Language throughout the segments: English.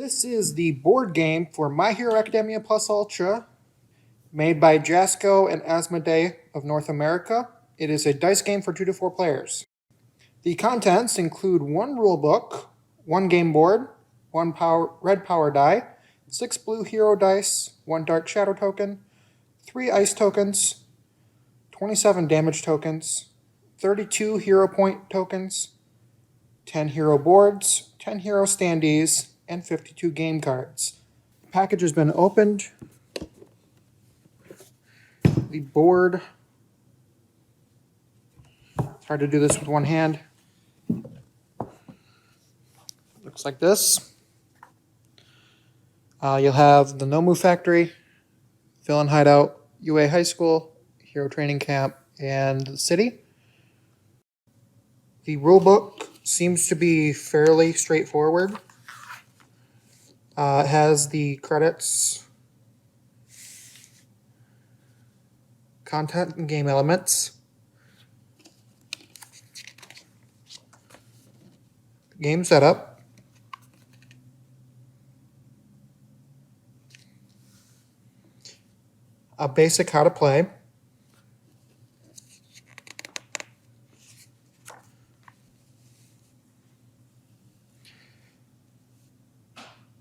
This is the board game for My Hero Academia Plus Ultra, made by Jasco and Asmodee of North America. It is a dice game for 2 to 4 players. The contents include 1 rulebook, 1 game board, 1 red power die, 6 blue hero dice, 1 dark shadow token, 3 ice tokens, 27 damage tokens, 32 hero point tokens, 10 hero boards, 10 hero standees, and 52 game cards. The package has been opened. The board, it's hard to do this with one hand. Looks like this. You'll have the Nomu Factory, Villain Hideout, UA High School, Hero Training Camp, and the City. The rulebook seems to be fairly straightforward. It has the credits, content, and game elements. Game setup. A basic how to play.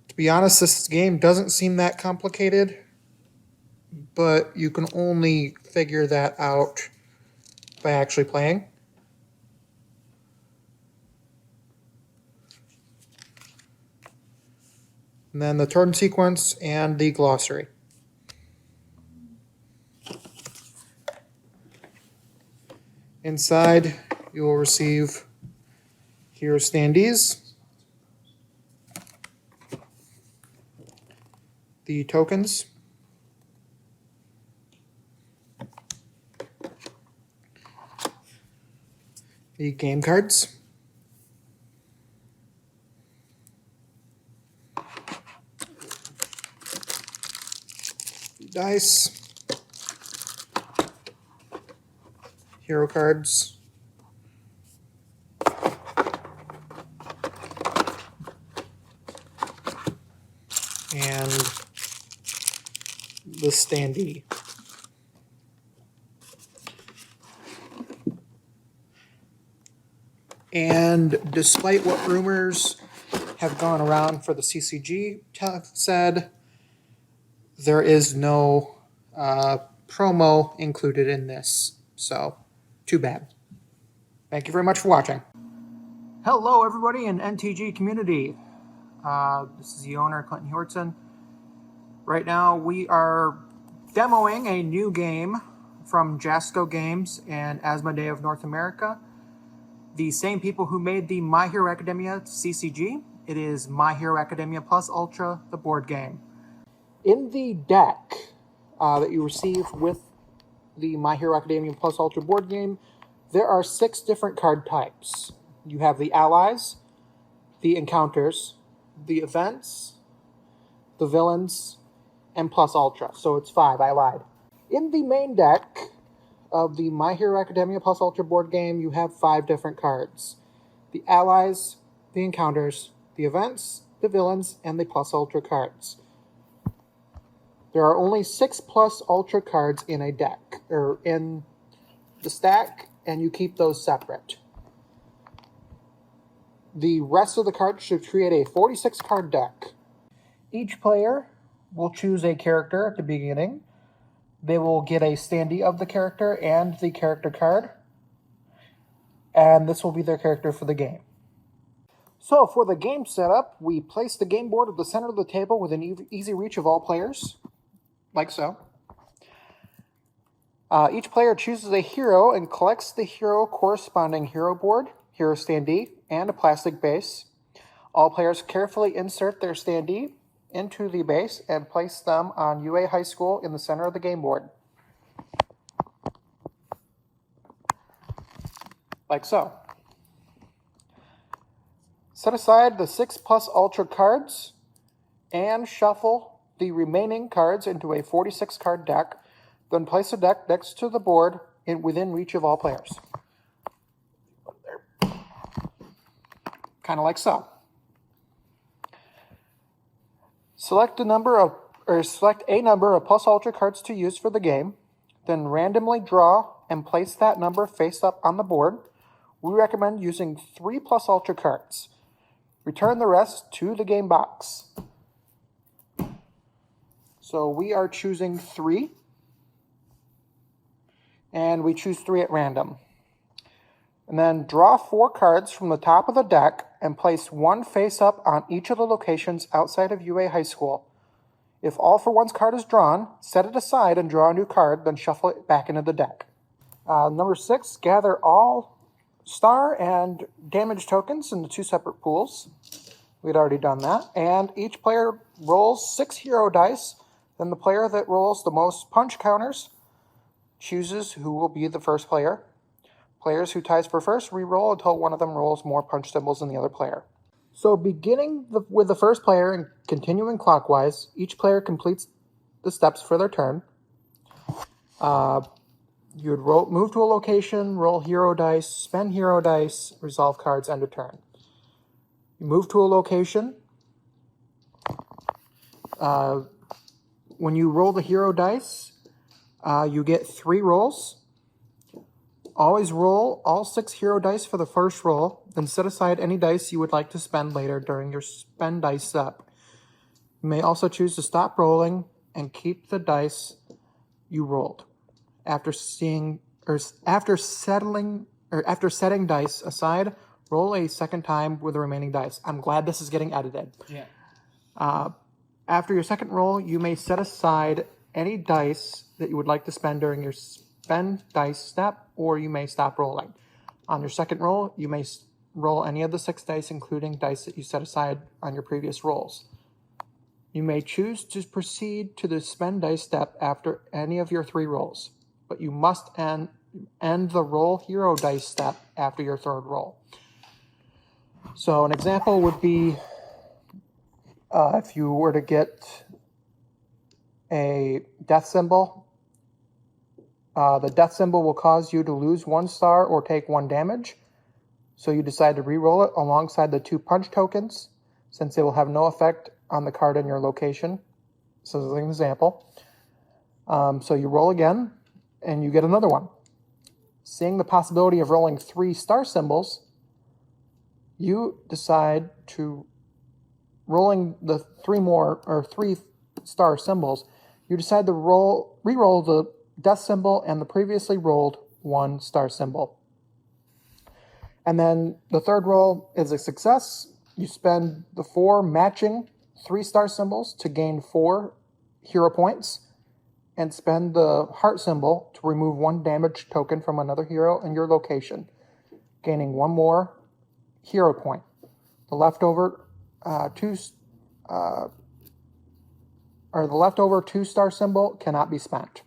To be honest, this game doesn't seem that complicated, but you can only figure that out by actually playing. And then the turn sequence and the glossary. Inside, you will receive hero standees, the tokens, the game cards, the dice, hero cards, and the standee. And despite what rumors have gone around for the CCG said, there is no promo included in this. So, too bad. Thank you very much for watching. Hello, everybody in NTG community. This is the owner, Clinton Hjortson. Right now, we are demoing a new game from Jasco Games and Asmodee of North America. The same people who made the My Hero Academia CCG. It is My Hero Academia Plus Ultra, the board game. In the deck that you receive with the My Hero Academia Plus Ultra board game, there are 6 different card types. You have the allies, the encounters, the events, the villains, and plus ultra. So it's 5, I lied. In the main deck of the My Hero Academia Plus Ultra board game, you have 5 different cards. The allies, the encounters, the events, the villains, and the plus ultra cards. There are only 6 plus ultra cards in a deck, or in the stack, and you keep those separate. The rest of the cards should create a 46 card deck. Each player will choose a character at the beginning. They will get a standee of the character and the character card. And this will be their character for the game. So for the game setup, we place the game board at the center of the table within easy reach of all players, like so. Each player chooses a hero and collects the hero corresponding hero board, hero standee, and a plastic base. All players carefully insert their standee into the base and place them on UA High School in the center of the game board. Like so. Set aside the 6 plus ultra cards and shuffle the remaining cards into a 46 card deck. Then place the deck next to the board within reach of all players. Kind of like so. Select a number of Plus Ultra cards to use for the game, then randomly draw and place that number face up on the board. We recommend using 3 Plus Ultra cards. Return the rest to the game box. So we are choosing 3, and we choose 3 at random. And then draw 4 cards from the top of the deck and place 1 face up on each of the locations outside of UA High School. If All for One's card is drawn, set it aside and draw a new card, then shuffle it back into the deck. Number 6, gather all star and damage tokens into 2 separate pools. We'd already done that. And each player rolls 6 hero dice. Then the player that rolls the most punch counters chooses who will be the first player. Players who ties for first re-roll until one of them rolls more punch symbols than the other player. So beginning with the first player and continuing clockwise, each player completes the steps for their turn. You would move to a location, roll hero dice, spend hero dice, resolve cards, end of turn. You move to a location. When you roll the hero dice, you get 3 rolls. Always roll all 6 hero dice for the first roll, then set aside any dice you would like to spend later during your spend dice step. You may also choose to stop rolling and keep the dice you rolled. After setting dice aside, roll a second time with the remaining dice. I'm glad this is getting edited. Yeah. After your second roll, you may set aside any dice that you would like to spend during your spend dice step, or you may stop rolling. On your second roll, you may roll any of the 6 dice, including dice that you set aside on your previous rolls. You may choose to proceed to the spend dice step after any of your 3 rolls, but you must end the roll hero dice step after your 3rd roll. So an example would be if you were to get a death symbol, the death symbol will cause you to lose 1 star or take 1 damage. So you decide to re-roll it alongside the 2 punch tokens, since they will have no effect on the card in your location. So as an example. So you roll again, and you get another one. Seeing the possibility of rolling 3 star symbols, you decide to rolling the 3 star symbols. You decide to re-roll the death symbol and the previously rolled 1 star symbol. And then the 3rd roll is a success. You spend the 4 matching 3 star symbols to gain 4 hero points, and spend the heart symbol to remove 1 damage token from another hero in your location, gaining 1 more hero point. The leftover 2 star symbol cannot be spent.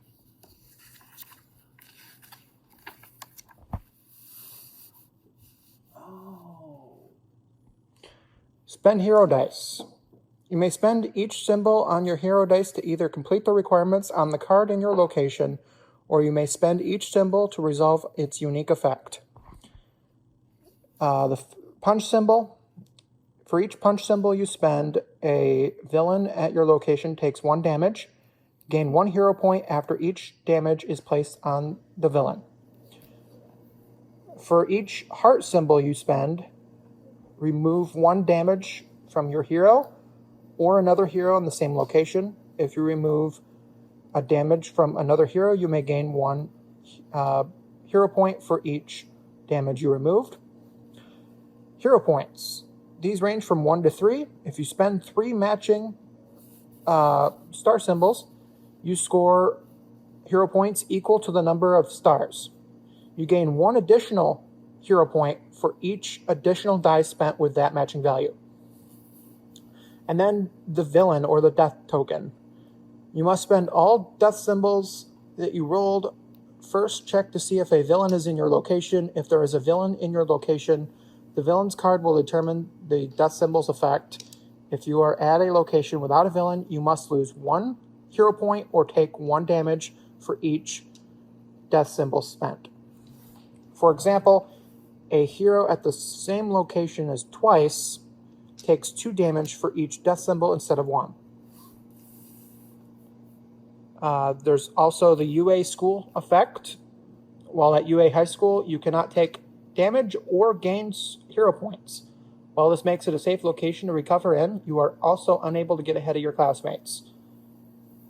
Spend hero dice. You may spend each symbol on your hero dice to either complete the requirements on the card in your location, or you may spend each symbol to resolve its unique effect. The punch symbol. For each punch symbol you spend, a villain at your location takes 1 damage. Gain 1 hero point after each damage is placed on the villain. For each heart symbol you spend, remove 1 damage from your hero or another hero in the same location. If you remove a damage from another hero, you may gain 1 hero point for each damage you removed. Hero points. These range from 1 to 3. If you spend 3 matching star symbols, you score hero points equal to the number of stars. You gain 1 additional hero point for each additional die spent with that matching value. And then the villain or the death token. You must spend all death symbols that you rolled. First, check to see if a villain is in your location. If there is a villain in your location, the villain's card will determine the death symbol's effect. If you are at a location without a villain, you must lose 1 hero point or take 1 damage for each death symbol spent. For example, a hero at the same location as twice takes 2 damage for each death symbol instead of 1. There's also the UA school effect. While at UA high school, you cannot take damage or gain hero points. While this makes it a safe location to recover in, you are also unable to get ahead of your classmates.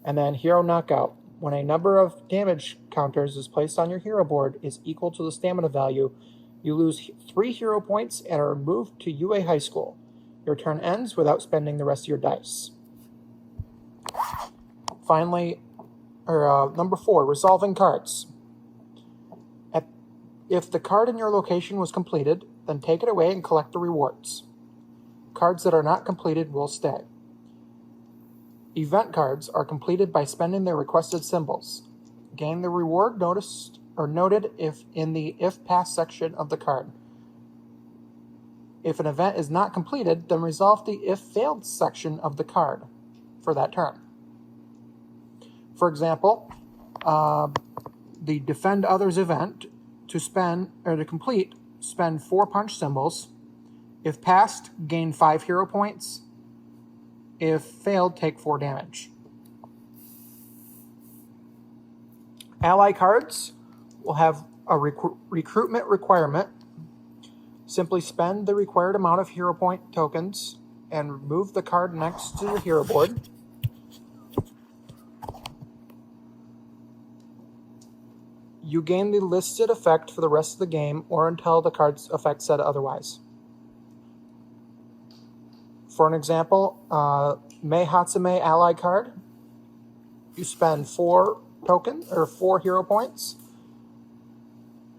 And then hero knockout. When a number of damage counters is placed on your hero board is equal to the stamina value, you lose 3 hero points and are moved to UA high school. Your turn ends without spending the rest of your dice. Finally, number 4, resolving cards. If the card in your location was completed, then take it away and collect the rewards. Cards that are not completed will stay. Event cards are completed by spending their requested symbols. Gain the reward noted if in the if pass section of the card. If an event is not completed, then resolve the if failed section of the card for that turn. For example, the Defend Others event, to complete, spend 4 punch symbols. If passed, gain 5 hero points. If failed, take 4 damage. Ally cards will have a recruitment requirement. Simply spend the required amount of hero point tokens and remove the card next to the hero board. You gain the listed effect for the rest of the game or until the card's effect said otherwise. For an example, Mei Hatsume ally card, you spend 4 hero points,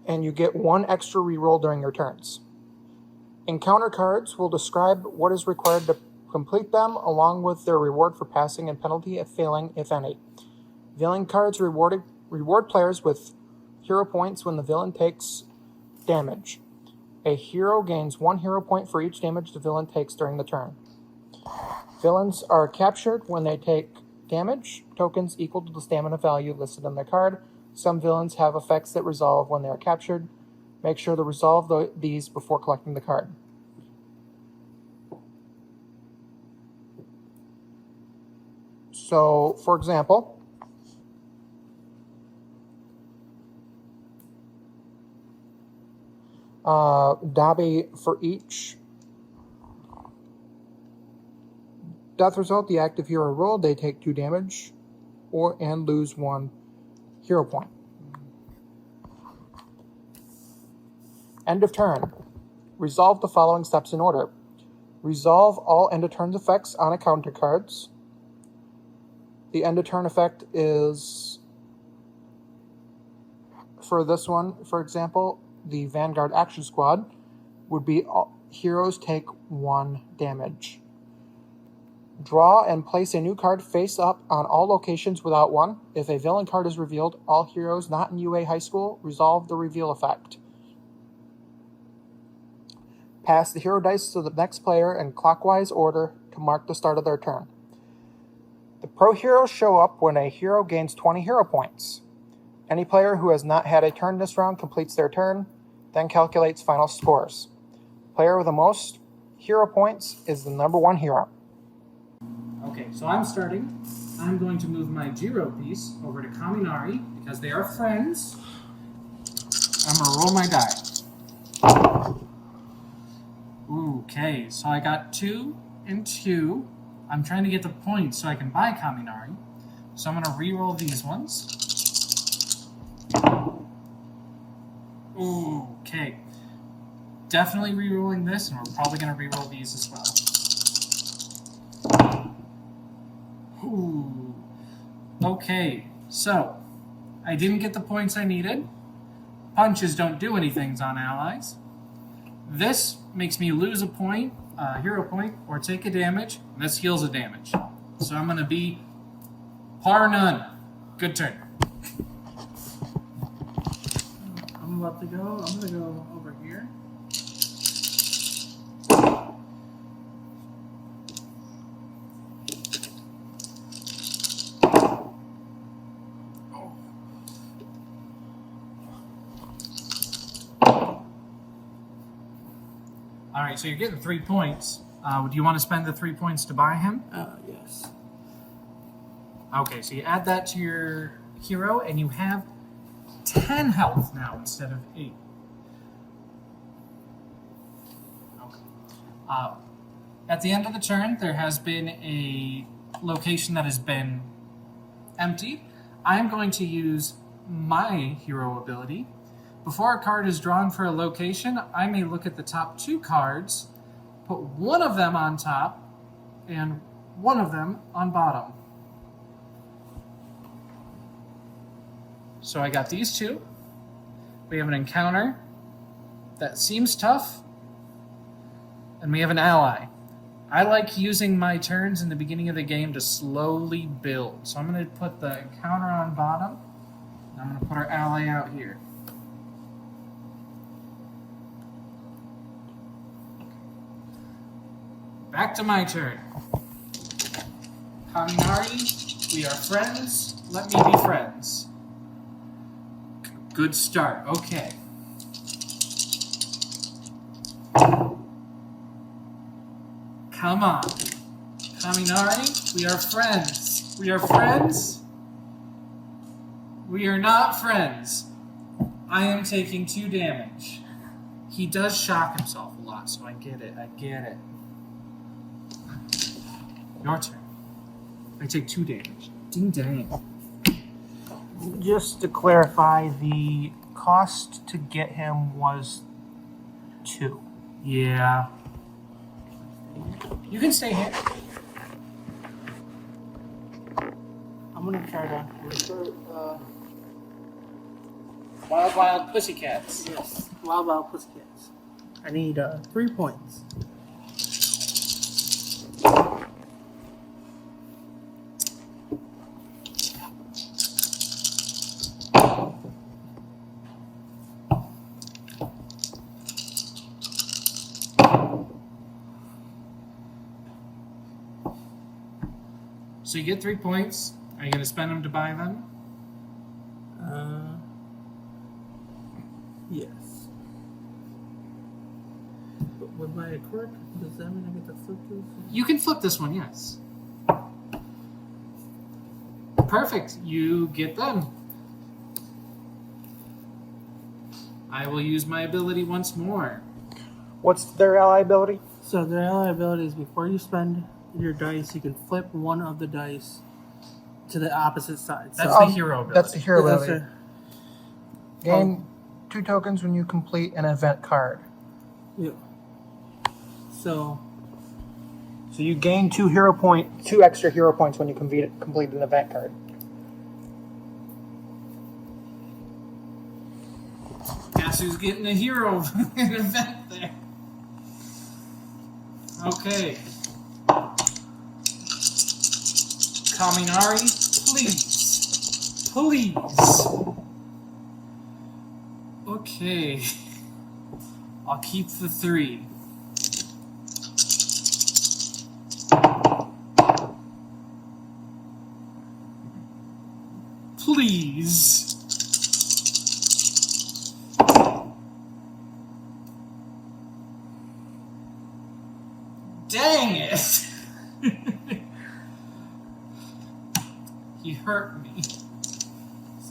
and you get 1 extra reroll during your turns. Encounter cards will describe what is required to complete them, along with their reward for passing and penalty if failing, if any. Villain cards reward players with hero points when the villain takes damage. A hero gains 1 hero point for each damage the villain takes during the turn. Villains are captured when they take damage, tokens equal to the stamina value listed on their card. Some villains have effects that resolve when they are captured. Make sure to resolve these before collecting the card. So, for example, Dabi, for each death result the active hero rolled, they take 2 damage and lose 1 hero point. End of turn. Resolve the following steps in order. Resolve all end of turn effects on encounter cards. The end of turn effect is, for this one, for example, the Vanguard Action Squad would be heroes take 1 damage. Draw and place a new card face up on all locations without 1. If a villain card is revealed, all heroes not in UA High School resolve the reveal effect. Pass the hero dice to the next player in clockwise order to mark the start of their turn. The pro heroes show up when a hero gains 20 hero points. Any player who has not had a turn this round completes their turn, then calculates final scores. Player with the most hero points is the number 1 hero. Okay, so I'm starting. I'm going to move my Jiro piece over to Kaminari because they are friends. I'm going to roll my die. Okay, so I got 2 and 2. I'm trying to get the points so I can buy Kaminari. So I'm going to re-roll these ones. Okay. Definitely re-rolling this, and we're probably going to re-roll these as well. Ooh. Okay, so I didn't get the points I needed. Punches don't do anything on allies. This makes me lose a point, hero point, or take a damage. And this heals a damage. So I'm going to be par none. Good turn. I'm about to go. I'm going to go over here. All right, so you're getting 3 points. Do you want to spend the 3 points to buy him? Yes. Okay, so you add that to your hero, and you have 10 health now instead of 8. Okay. At the end of the turn, there has been a location that has been empty. I am going to use my hero ability. Before a card is drawn for a location, I may look at the top 2 cards, put one of them on top, and one of them on bottom. So I got these 2. We have an encounter that seems tough, and we have an ally. I like using my turns in the beginning of the game to slowly build. So I'm going to put the encounter on bottom, and I'm going to put our ally out here. Back to my turn. Kaminari, we are friends. Let me be friends. Good start. Okay. Come on. Kaminari, we are friends. We are friends. We are not friends. I am taking 2 damage. He does shock himself a lot, so I get it. I get it. Your turn. I take 2 damage. Ding dang. Just to clarify, the cost to get him was 2. Yeah. You can stay here. I'm gonna try to refer. Wild Pussycats. Yes, Wild Pussycats. I need 3 points. So you get 3 points. Are you going to spend them to buy them? Yes. But with my quirk, does that mean I get to flip this? You can flip this one, yes. Perfect. You get them. I will use my ability once more. What's their ally ability? So the ally ability is before you spend your dice, you can flip one of the dice to the opposite side. That's So the hero ability. That's the hero that's ability. a- Gain 2 tokens when you complete an event card. yeah. So So you gain 2 extra hero points when you complete an event card. Guess who's getting a hero event there? Okay. Kaminari, please. Please. Okay. I'll keep the 3. Please. Dang it! He hurt me.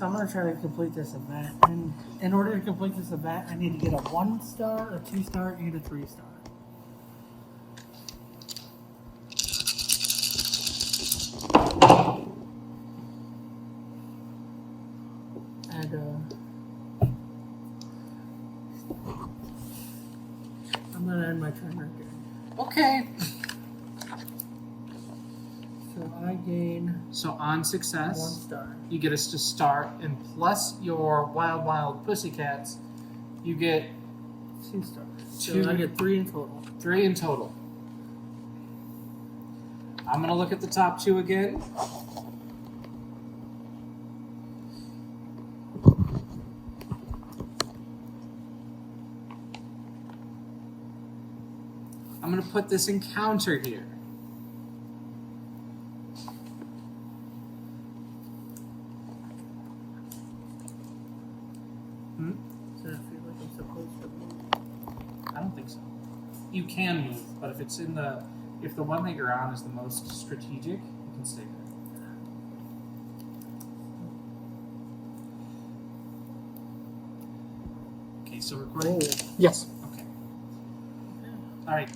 I'm gonna try to complete this event, and in order to complete this event, I need to get a 1 star, a 2 star, and a 3 star. And I'm gonna end my turn right there. Okay. So I gain So on 1 success, star. you get us to start, and plus your Wild Pussycats, you get 2 stars. So 2. I get 3 in total. 3 in total. I'm gonna look at the top 2 again. I'm gonna put this encounter here. Does that feel like I'm supposed to move? I don't think so. You can move, but if the one that you're on is the most strategic, you can stay there. still recording? Yes. Okay. All right.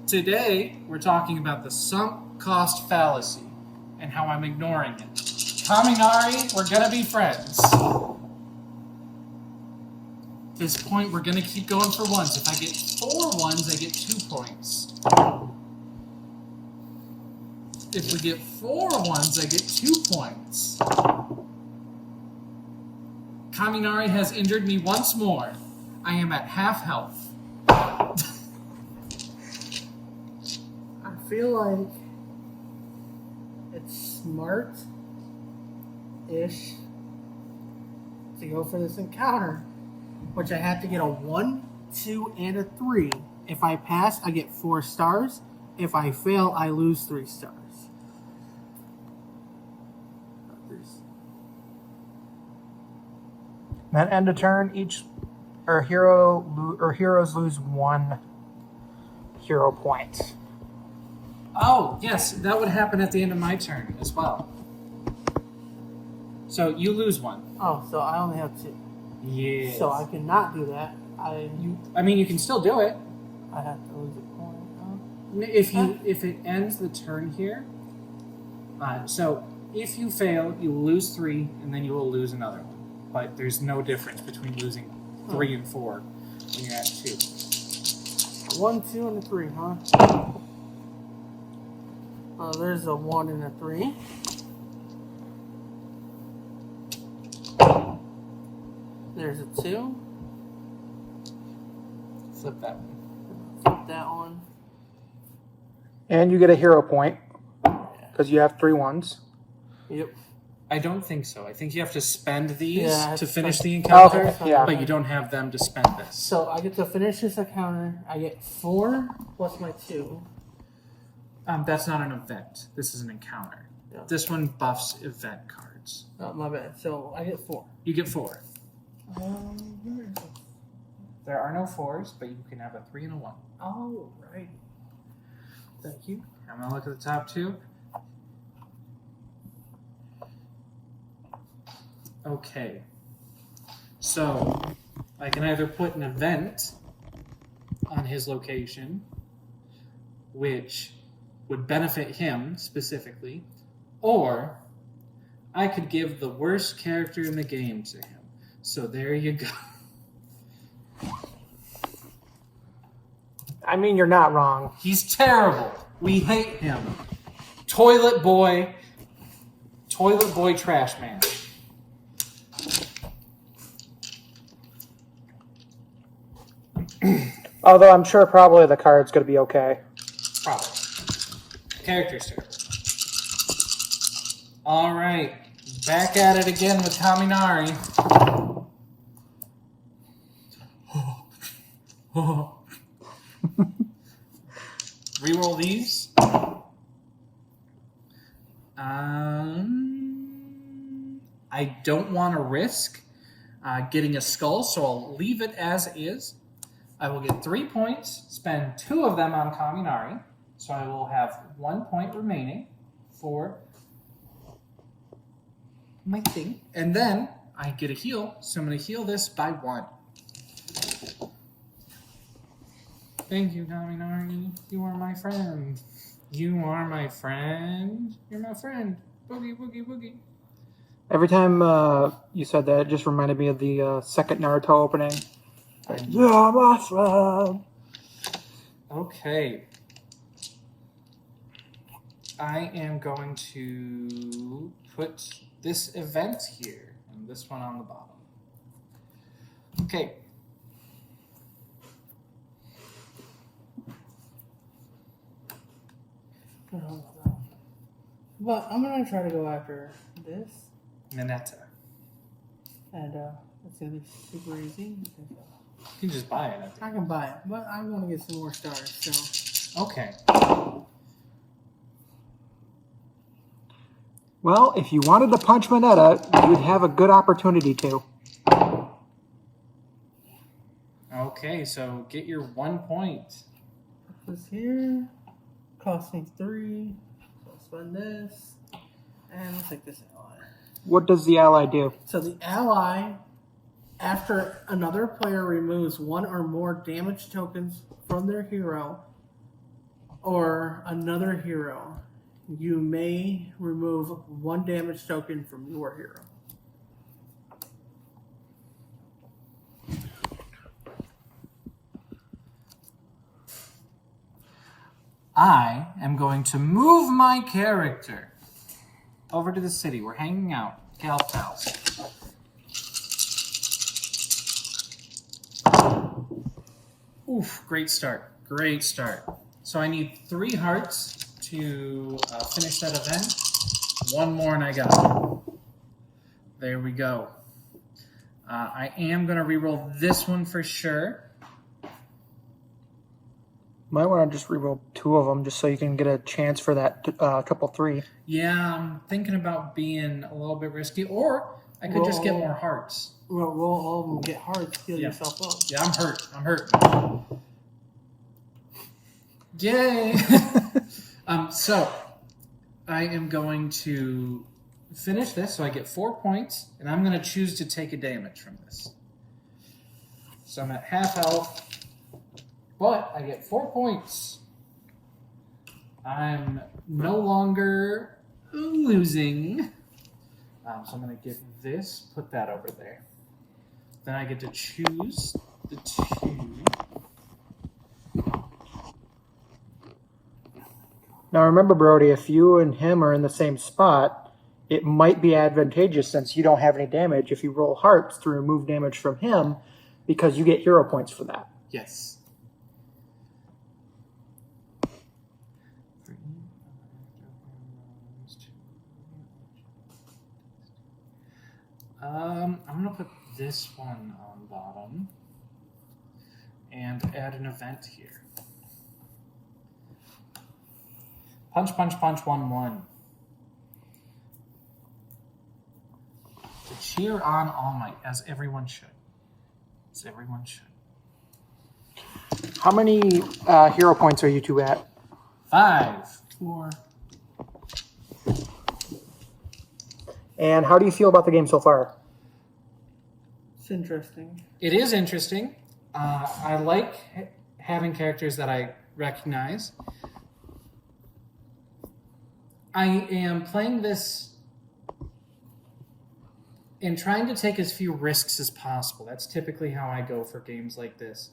Today, we're talking about the sunk cost fallacy and how I'm ignoring it. Kaminari, we're going to be friends. At this point, we're going to keep going for ones. If I get 4 ones, I get 2 points. If we get 4 ones, I get 2 points. Kaminari has injured me once more. I am at half health. I feel like it's smart-ish to go for this encounter, which I have to get a 1, 2, and a 3. If I pass, I get 4 stars. If I fail, I lose 3 stars. Then end of turn, heroes lose 1 hero point. Oh, yes, that would happen at the end of my turn as well. So you lose 1. Oh, so I only have 2. Yeah. So I cannot do that. I mean, you can still do it. I have to lose a point. If it ends the turn here. So if you fail, you will lose 3, and then you will lose another one. But there's no difference between losing 3 and 4 when you're at 2. 1, 2, and a 3, huh? There's a 1 and a 3. There's a 2. Flip that one. Flip that one. And you get a hero point because you have 3 ones. Yep. I don't think so. I think you have to spend these Yeah, to finish the Oh, encounter, okay, yeah. but you don't have them to spend this. So I get to finish this encounter. I get 4 plus my 2. That's not an event. This is an encounter. Yeah. This one buffs event cards. Oh, my bad. So I get 4. You get 4. Where is it? There are no 4s, but you can have a 3 and a 1. Oh, right. Thank you. I'm gonna look at the top 2. Okay. So I can either put an event on his location, which would benefit him specifically, or I could give the worst character in the game to him. So there you go. I mean, you're not wrong. He's terrible. We hate him. Toilet boy trash man. Although I'm sure probably the card's going to be okay. Probably. Character's terrible. All right, back at it again with Kaminari. Reroll these. I don't want to risk getting a skull, so I'll leave it as is. I will get 3 points, spend 2 of them on Kaminari, so I will have 1 point remaining for my thing. And then I get a heal, so I'm going to heal this by 1. Thank you, Kaminari. You are my friend. You are my friend. You're my friend. Boogie, boogie, boogie. Every time you said that, it just reminded me of the second Naruto opening. Yeah, my friend. Okay. I am going to put this event here and this one on the bottom. Okay. But I'm gonna try to go after this, Mineta. and it's gonna be super easy. You can just buy it. I can buy it, but I want to get some more stars. So Okay. Well, if you wanted to punch Mineta, you'd have a good opportunity to. Okay, so get your 1 point. this here cost me 3. I'll spend this, and I'll take this ally. What does the ally do? So the ally After another player removes one or more damage tokens from their hero or another hero, you may remove one damage token from your hero. I am going to move my character over to the city. We're hanging out. Gal pals. Oof, great start. Great start. So I need 3 hearts to finish that event. 1 more and I got it. There we go. I am going to reroll this one for sure. Might want to just reroll 2 of them just so you can get a chance for that triple 3. Yeah, I'm thinking about being a little bit risky, or I could just get more hearts. Roll all of them, get hearts, heal Yeah. yourself up. Yeah, I'm hurt. I'm hurt. Yay! So I am going to finish this, so I get 4 points, and I'm going to choose to take a damage from this. So I'm at half health, but I get 4 points. I'm no longer losing. So I'm going to get this, put that over there. Then I get to choose the 2. Now remember, Brody, if you and him are in the same spot, it might be advantageous since you don't have any damage if you roll hearts to remove damage from him because you get hero points for that. Yes. I'm going to put this one on bottom and add an event here. Punch, punch, punch, 1-1. To cheer on All Might, as everyone should. As everyone should. How many hero points are you 2 at? 5. 4. And how do you feel about the game so far? It's interesting. It is interesting. I like having characters that I recognize. I am playing this and trying to take as few risks as possible. That's typically how I go for games like this.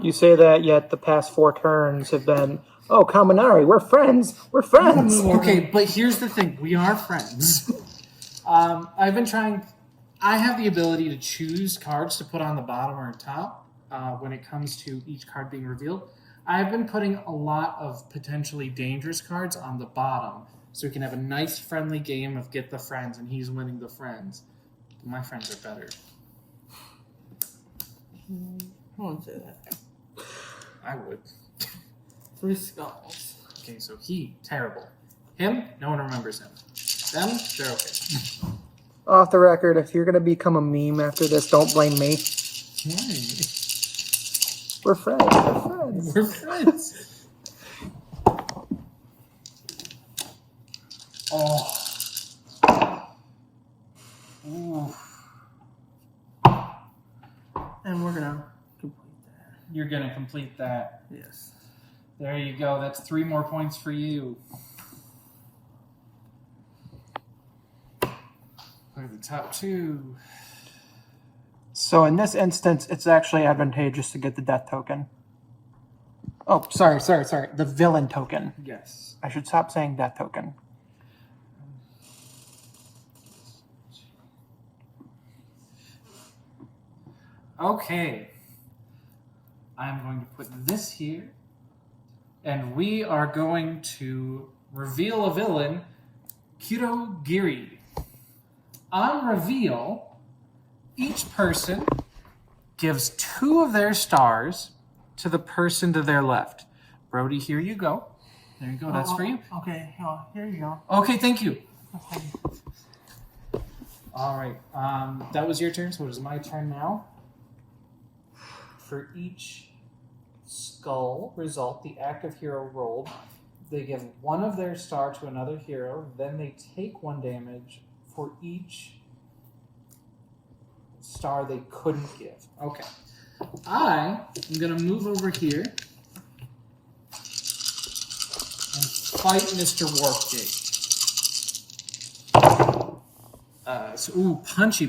You say that, yet the past 4 turns have been, oh, Kaminari, we're friends. We're friends. Okay, but here's the thing. We are friends. I've been trying... I have the ability to choose cards to put on the bottom or top when it comes to each card being revealed. I've been putting a lot of potentially dangerous cards on the bottom so we can have a nice friendly game of get the friends and he's winning the friends. My friends are better. I won't say that. I would. 3 skulls. Okay, so he, terrible. Him, no one remembers him. Them, they're okay. Off the record, if you're going to become a meme after this, don't blame me. Why? We're friends. We're friends. We're friends. Oh. Ooh. And we're going to complete that. You're going to complete that. Yes. There you go. That's 3 more points for you. Look at the top 2. So in this instance, it's actually advantageous to get the death token. Oh, sorry. The villain token. Yes. I should stop saying death token. Okay. I'm going to put this here. And we are going to reveal a villain, Kirogiri. On reveal, each person gives 2 of their stars to the person to their left. Brody, here you go. There you go. That's for you. Okay, here you go. Okay, thank you. All right. That was your turn, so it is my turn now. For each skull result, the active hero rolled, they give 1 of their star to another hero, then they take 1 damage for each star they couldn't give. Okay. I am going to move over here and fight Mr. Warpgate. Ooh, punchy.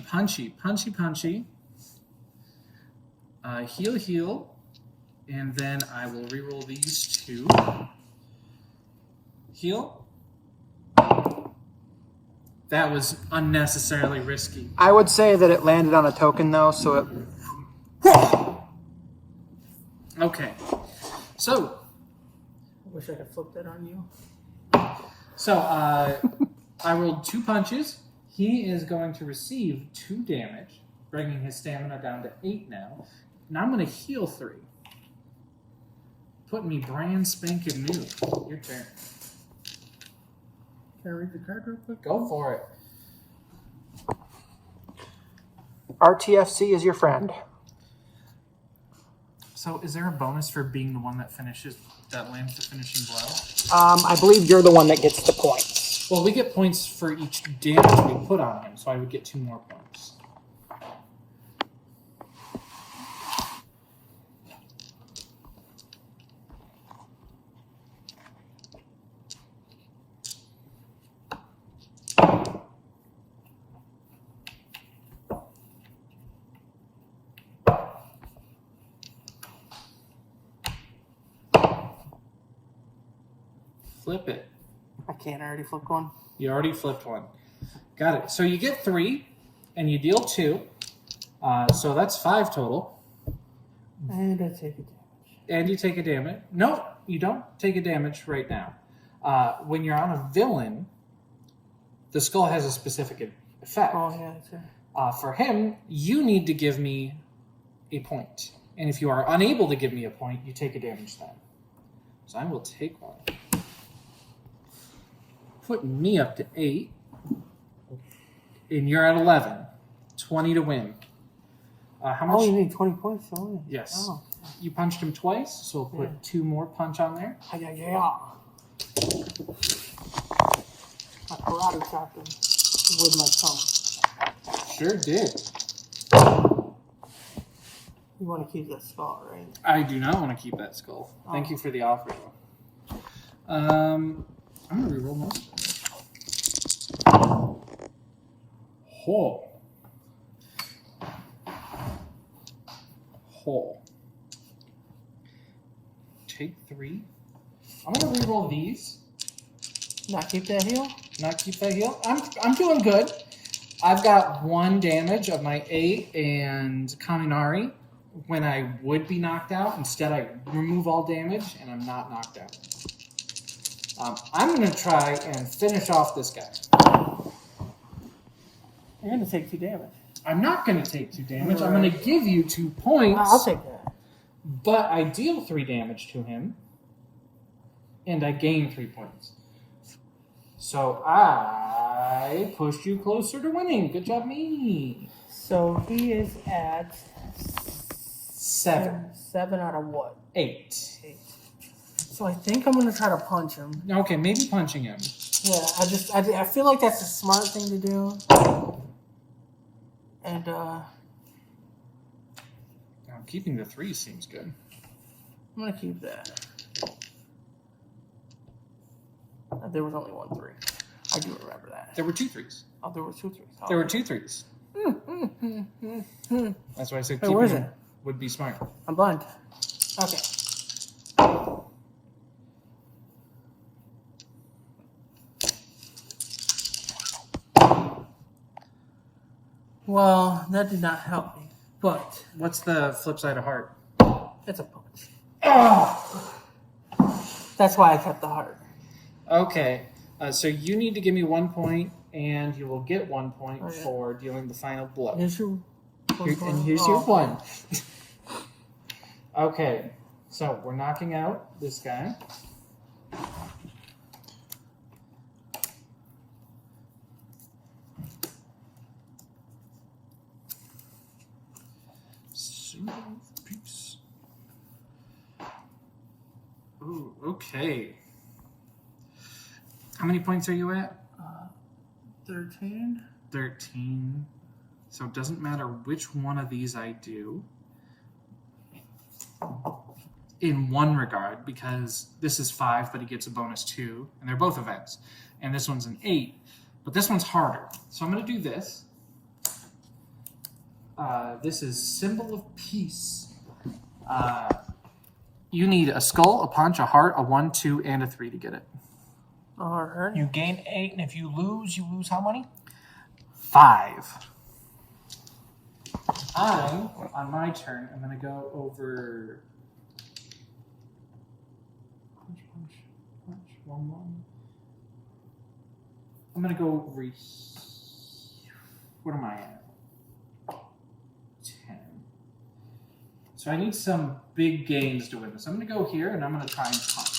Heal. And then I will reroll these two. Heal. That was unnecessarily risky. I would say that it landed on a token though, so it. Okay. So, I wish I could flip that on you. I rolled 2 punches. He is going to receive 2 damage, bringing his stamina down to 8 now. And I'm going to heal 3. Putting me brand spanking new. Your turn. Can I read the card real quick? Go for it. RTFC is your friend. So, is there a bonus for being the one that lands the finishing blow? I believe you're the one that gets the points. Well, we get points for each damage we put on him, so I would get 2 more points. Flip it. I can't. I already flipped one. You already flipped one. Got it. So you get 3, and you deal 2. So that's 5 total. And I take a damage. And you take a damage. No, you don't take a damage right now. When you're on a villain, the skull has a specific effect. Oh, yeah, that's it. For him, you need to give me a point. And if you are unable to give me a point, you take a damage then. So I will take 1. Putting me up to 8. And you're at 11. 20 to win. How much? Oh, you need 20 points to win. Yes. Oh. You punched him twice, so we'll put 2 more punch on there. Yeah. I karate chopped him with my tongue. Sure did. You want to keep that skull, right? I do not want to keep that skull. Thank you for the offer, though. I'm going to reroll most of it. Hole. Take 3. I'm going to reroll these. Not keep that heal? Not keep that heal. I'm doing good. I've got 1 damage of my 8 and Kaminari when I would be knocked out. Instead, I remove all damage, and I'm not knocked out. I'm going to try and finish off this guy. You're going to take 2 damage. I'm not going to take 2 damage. I'm going to give you 2 points. I'll take that. But I deal 3 damage to him, and I gain 3 points. So I pushed you closer to winning. Good job, me. So he is at 7. 7 out of what? 8. 8. So I think I'm going to try to punch him. Okay, maybe punching him. Yeah, I feel like that's a smart thing to do. And Keeping the 3 seems good. I'm going to keep that. There was only 1 3. I do remember that. There were 2 3s. Oh, there were 2 3s. Oh. There were 2 3s. That's why I said Wait, where is keeping it? them would be smart. I'm blind. Okay. Well, that did not help me. But What's the flip side of heart? it's a punch. Oh! That's why I kept the heart. Okay, so you need to give me 1 point, and you will get 1 point Okay. for dealing the final blow. Here's your And here's your 1. Okay, so we're knocking out this guy. Peace. Ooh, okay. How many points are you at? 13. 13. So it doesn't matter which one of these I do in one regard, because this is 5, but he gets a bonus 2, and they're both events. And this one's an 8, but this one's harder. So I'm going to do this. This is Symbol of Peace. You need a skull, a punch, a heart, a 1, 2, and a 3 to get it. Alright. You gain 8, and if you lose how many? 5. On my turn, I'm going to go over. Punch, 1, 1. I'm going to go over. What am I at? 10. So I need some big gains to win this. I'm going to go here, and I'm going to try and punch.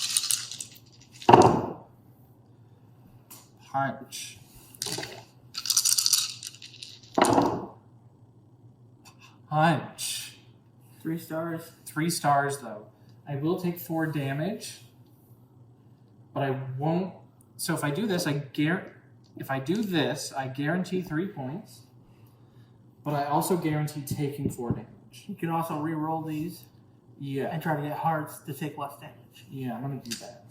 Punch. Punch. 3 stars. 3 stars, though. I will take 4 damage, but I won't. So if I do this, I guarantee 3 points, but I also guarantee taking 4 damage. You can also re-roll these Yeah, and try to get hearts to take less damage. yeah, I'm gonna do that.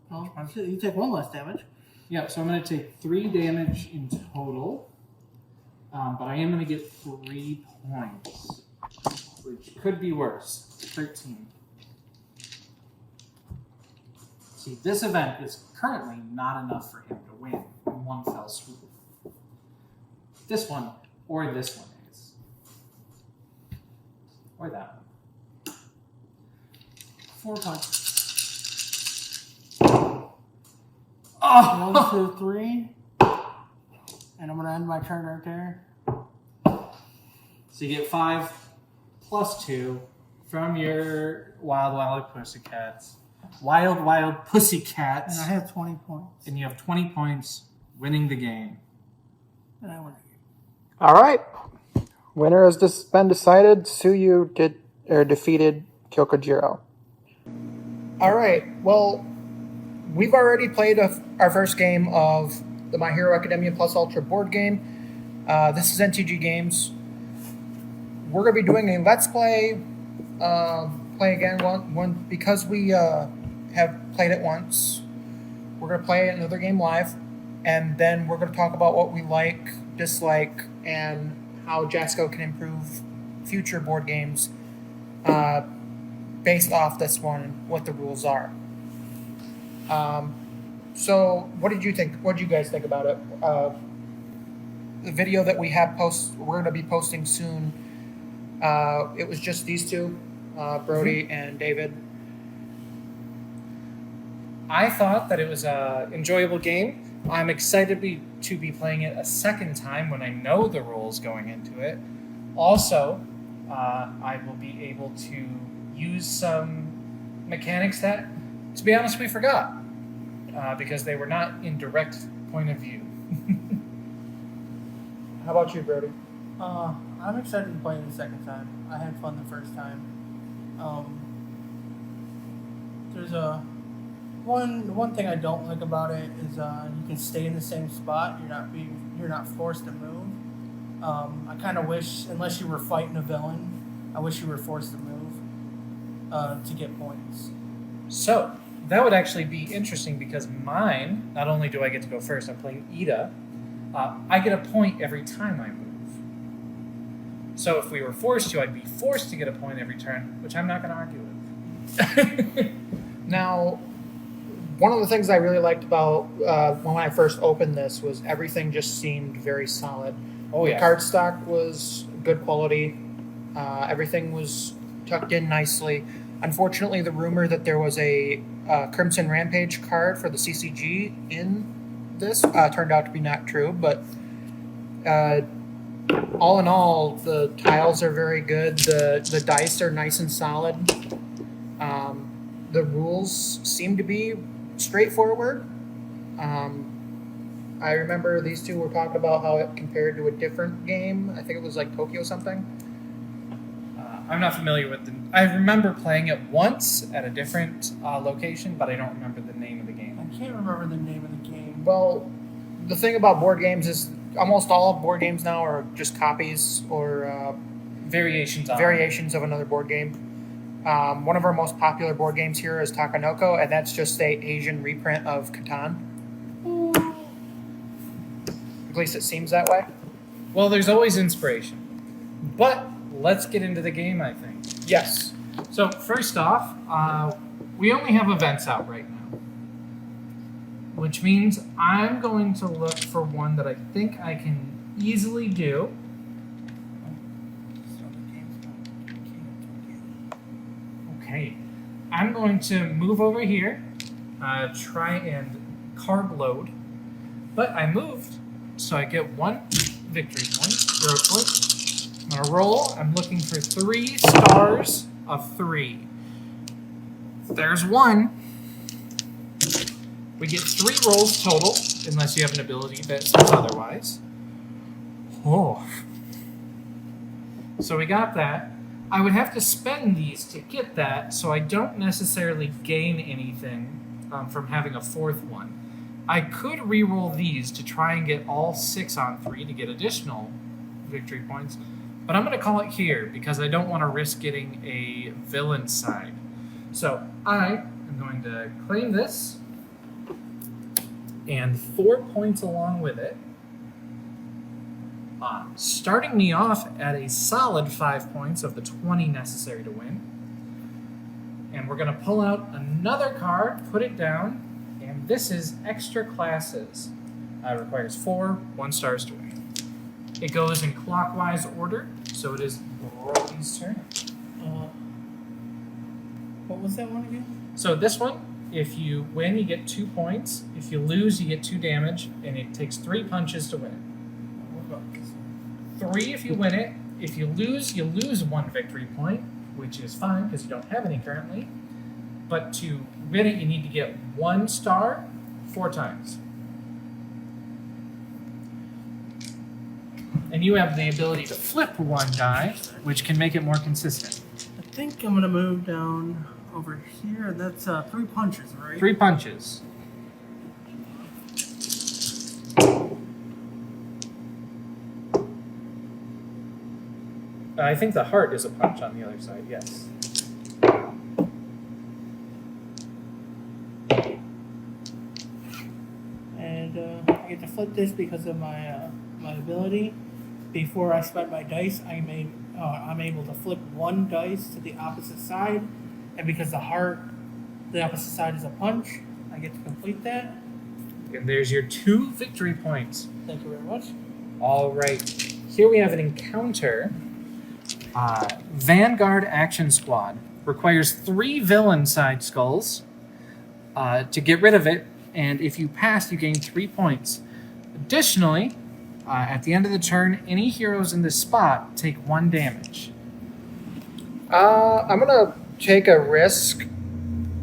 Well, so you take 1 less damage. Yeah, so I'm gonna take 3 damage in total, but I am gonna get 3 points, which could be worse. 13. See, this event is currently not enough for him to win in one fell swoop. This one, or this one is. Or that one. 4 punches. Oh! 1, 2, 3. And I'm going to end my turn right there. So you get 5 plus 2 from your Wild Pussycats. Wild Pussycats. And I have 20 points. And you have 20 points, winning the game. And I win the game. All right. Winner has been decided. Tsuyu defeated Kyokujiro. All right. Well, we've already played our first game of the My Hero Academia Plus Ultra board game. This is NTG Games. We're going to be doing a Let's Play. Play again one because we have played it once. We're going to play another game live, and then we're going to talk about what we like, dislike, and how Jasco can improve future board games based off this one and what the rules are. So what did you think? What did you guys think about it? The video that we have we're going to be posting soon. It was just these two, Brody and David. I thought that it was an enjoyable game. I'm excited to be playing it a second time when I know the rules going into it. Also, I will be able to use some mechanics that, to be honest, we forgot because they were not in direct point of view. How about you, Brody? I'm excited to play it the second time. I had fun the first time. There's one thing I don't like about it is you can stay in the same spot. You're not forced to move. I kind of wish, unless you were fighting a villain, I wish you were forced to move to get points. So, that would actually be interesting because mine, not only do I get to go first, I'm playing Ida, I get a point every time I move. So if we were forced to, I'd be forced to get a point every turn, which I'm not going to argue with. Now, one of the things I really liked about when I first opened this was everything just seemed very solid. Oh, yeah. The card stock was good quality. Everything was tucked in nicely. Unfortunately, the rumor that there was a Crimson Rampage card for the CCG in this turned out to be not true, but all in all, the tiles are very good. The dice are nice and solid. The rules seem to be straightforward. I remember these two were talking about how it compared to a different game. I think it was like Tokyo something. I'm not familiar with I remember playing it once at a different location, but I don't remember the name of the game. I can't remember the name of the game. Well, the thing about board games is almost all board games now are just copies or Variations on. variations of another board game. One of our most popular board games here is Takanoko, and that's just a Asian reprint of Catan. At least it seems that way. Well, there's always inspiration. But let's get into the game, I think. Yes. So, first off, we only have events out right now. Which means I'm going to look for one that I think I can easily do. Okay. I'm going to move over here, try and card load. But I moved, so I get 1 victory point, 0 points. I'm going to roll. I'm looking for 3 stars of 3. There's 1. We get 3 rolls total, unless you have an ability that says otherwise. Oh. So we got that. I would have to spend these to get that, so I don't necessarily gain anything from having a 4th one. I could re-roll these to try and get all 6 on 3 to get additional victory points, but I'm going to call it here because I don't want to risk getting a villain side. So I am going to claim this, and 4 points along with it, starting me off at a solid 5 points of the 20 necessary to win. And we're going to pull out another card, put it down, and this is Extra Classes. Requires 4 1 stars to win. It goes in clockwise order, so it is Brody's turn. What was that one again? So this one, if you win, you get 2 points. If you lose, you get 2 damage, and it takes 3 punches to win it. What about this one? 3 if you win it. If you lose 1 victory point, which is fine because you don't have any currently. But to win it, you need to get 1 star 4 times. And you have the ability to flip 1 die, which can make it more consistent. I think I'm gonna move down over here. That's 3 punches, right? 3 punches. I think the heart is a punch on the other side, yes. And I get to flip this because of my my ability. Before I spend my dice, I'm able to flip 1 dice to the opposite side, and because the opposite side is a punch, I get to complete that. And there's your 2 victory points. Thank you very much. All right. Here we have an encounter. Vanguard Action Squad requires 3 villain side skulls to get rid of it, and if you pass, you gain 3 points. Additionally, at the end of the turn, any heroes in this spot take 1 damage. I'm gonna take a risk,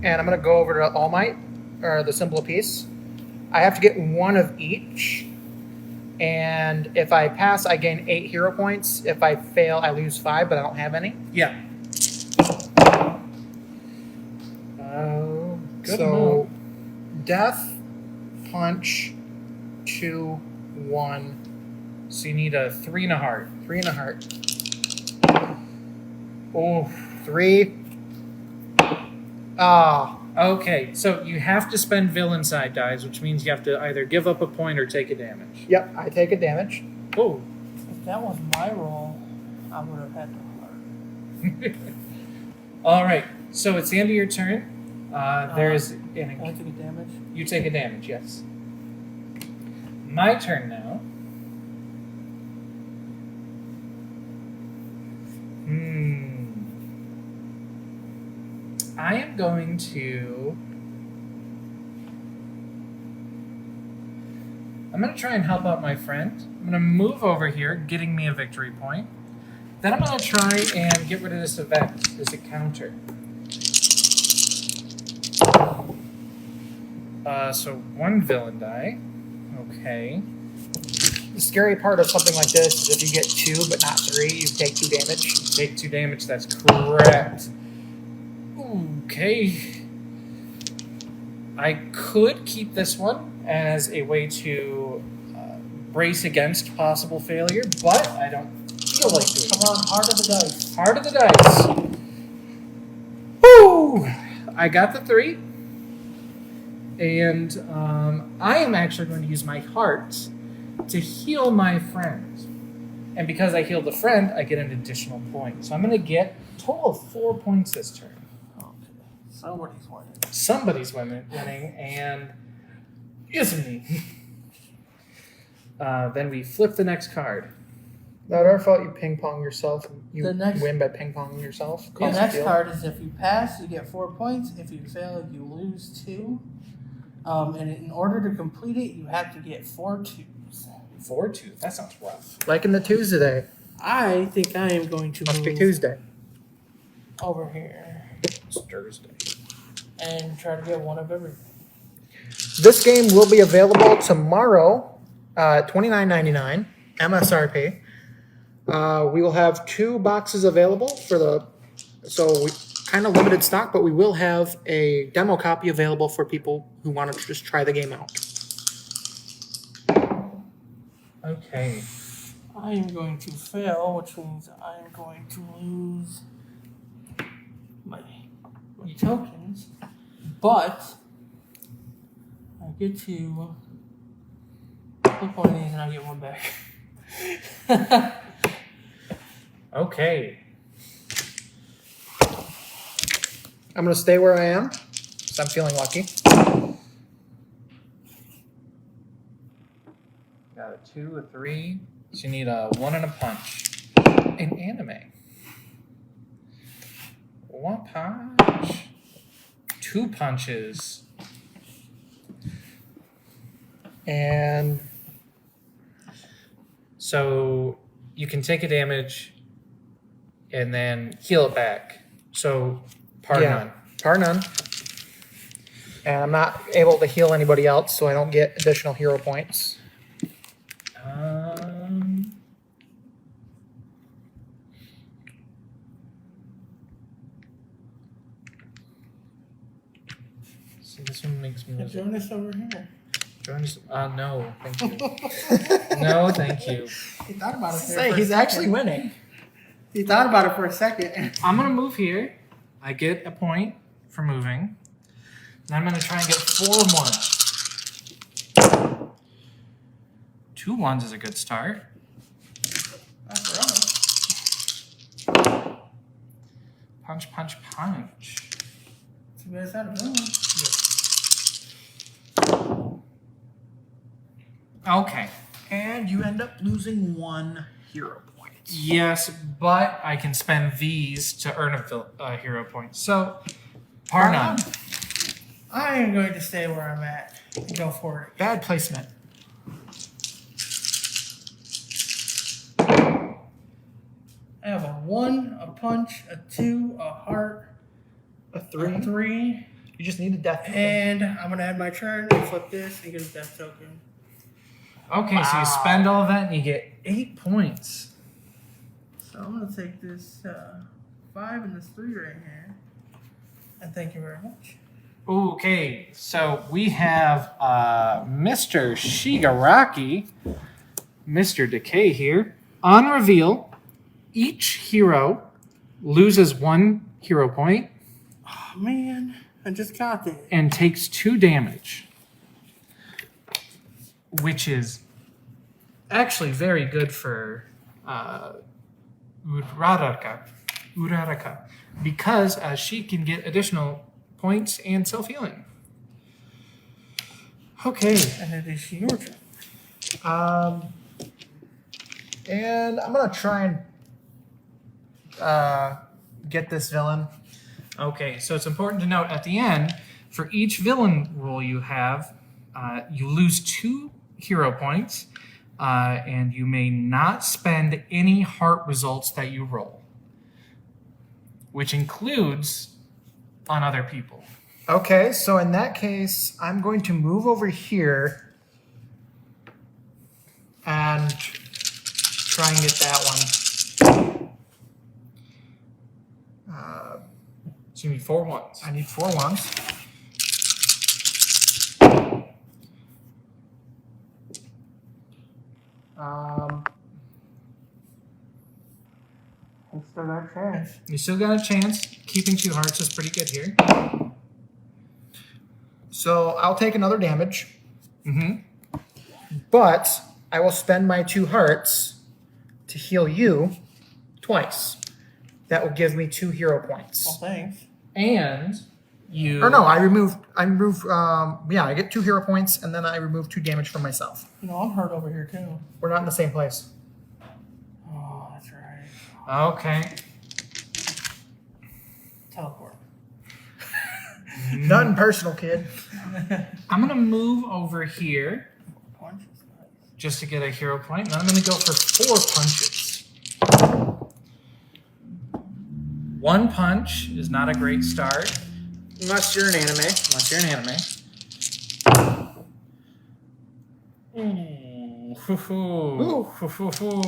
and I'm gonna go over to All Might, or the Symbol of Peace. I have to get 1 of each, and if I pass, I gain 8 hero points. If I fail, I lose 5, but I don't have any. Yeah. Good so, move. death, punch, 2, 1, So you need a 3 and a heart. 3 and a heart. Oh. 3. Ah. Okay, so you have to spend villain side dies, which means you have to either give up a point or take a damage. Yep, I take a damage. Oh. If that was my roll, I would have had the heart. All right, so it's the end of your turn. There is I an took a damage. you take a damage, yes. My turn now. I am going to. I'm going to try and help out my friend. I'm going to move over here, getting me a victory point. Then I'm going to try and get rid of this event, this encounter. So 1 villain die. Okay. The scary part of something like this is if you get 2 but not 3, you take 2 damage. Take 2 damage, that's correct. Okay. I could keep this one as a way to brace against possible failure, but I don't feel like doing it. Come on, heart of the dice. Heart of the dice. Woo! I got the 3. And I am actually going to use my heart to heal my friend. And because I healed the friend, I get an additional point. So I'm going to get a total of 4 points this turn. Somebody's winning. Somebody's winning, and it's me. Then we flip the next card. Not our fault you ping pong yourself. You The next- win by ping ponging yourself. The Cost next deal. card is if you pass, you get 4 points. If you fail, you lose 2. And in order to complete it, you have to get 4 twos. 4-2. That sounds rough. Like in the Tuesday. I think I am going to Must be move Tuesday. over here It's Thursday. and try to get one of everything. This game will be available tomorrow, $29.99 MSRP. We will have 2 boxes available so we kind of limited stock, but we will have a demo copy available for people who want to just try the game out. Okay. I am going to fail, which means I am going to lose my tokens, but I get to flip one of these and I get one back. Okay. I'm going to stay where I am, because I'm feeling lucky. Got a 2, a 3. So you need a 1 and a punch. In anime. 1 punch. 2 punches. And So you can take a damage and then heal it back. So par Yeah. none. par none. And I'm not able to heal anybody else, so I don't get additional hero points. See, this one makes me miserable. Join us over here. Join us. No, thank you. No, thank you. He thought about it. Say, he's actually winning. He thought about it for a second. I'm gonna move here. I get a point for moving. And I'm gonna try and get 4 ones. 2 ones is a good start. That's right. Punch, punch, punch. So you guys had a good one. Okay. And you end up losing 1 hero point. Yes, but I can spend these to earn a hero point. So, par none. I am going to stay where I'm at. Go for it. Bad placement. I have a 1, a punch, a 2, a heart, A a 3. 3, You just need a death token. and I'm going to add my turn and flip this and get a death token. Okay, so you spend all of that and you get 8 points. So I'm going to take this 5 and this 3 right here. And thank you very much. Okay, so we have Mr. Shigaraki, Mr. Decay here. On reveal, each hero loses 1 hero point Oh, man. I just got it. and takes 2 damage, which is actually very good for Uraraka, because she can get additional points and self-healing. Okay. And it is your turn. And I'm going to try and get this villain. Okay, so it's important to note at the end, for each villain role you have, you lose 2 hero points, and you may not spend any heart results that you roll, which includes on other people. Okay, so in that case, I'm going to move over here and try and get that one. So you need 4 ones. I need 4 ones. I still got a chance. You still got a chance. Keeping 2 hearts is pretty good here. So I'll take another damage, Mm-hmm. but I will spend my 2 hearts to heal you twice. That will give me 2 hero points. Well, thanks. And you. Or no, I remove. I get 2 hero points, and then I remove 2 damage from myself. You know, I'm hurt over here too. We're not in the same place. Oh, that's right. Okay. Teleport. Nothing personal, kid. I'm gonna move over here Punch is nice. just to get a hero point, and I'm gonna go for 4 punches. 1 punch is not a great start. Unless you're an anime. Unless you're an anime. Ooh. Hoo-hoo. Hoo-hoo-hoo.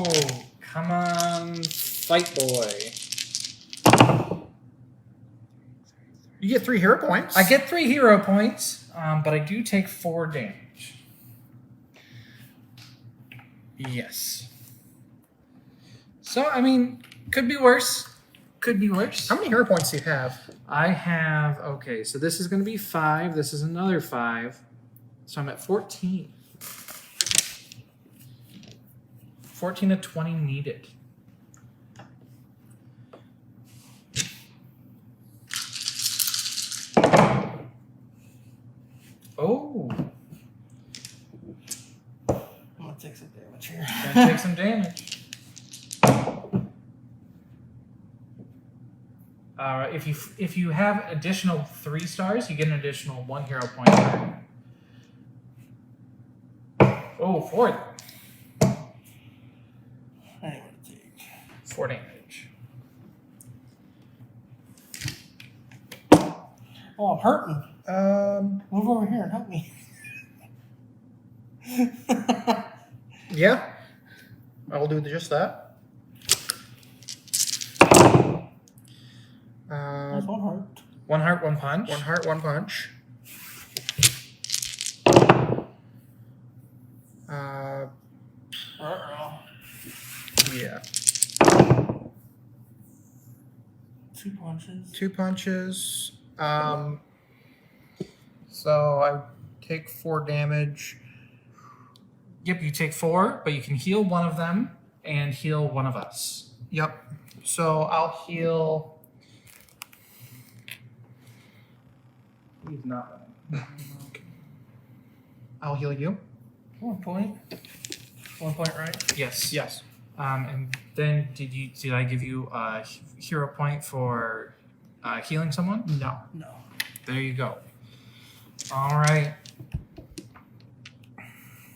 Come on, fight boy. You get 3 hero points. I get 3 hero points, but I do take 4 damage. Yes. So, I mean, could be worse. Could be worse. How many hero points do you have? I have, okay, so this is going to be 5. This is another 5. So I'm at 14. 14 to 20 needed. Oh, I'm gonna take some damage here. gonna take some damage. If you have additional 3 stars, you get an additional 1 hero point. Oh, 4. I ain't gonna take. 4 damage. Oh, I'm hurting. Move over here and help me. Yeah. I will do just that. That's 1 heart. 1 heart, 1 punch. 1 heart, 1 punch. Uh-oh. Yeah. 2 punches. 2 punches. So I take 4 damage. Yep, you take 4, but you can heal one of them and heal one of us. Yep. So I'll heal. He's not. I'll heal you. 1 point. 1 point, right? Yes. Yes. And then did I give you a hero point for healing someone? No. No. There you go. All right.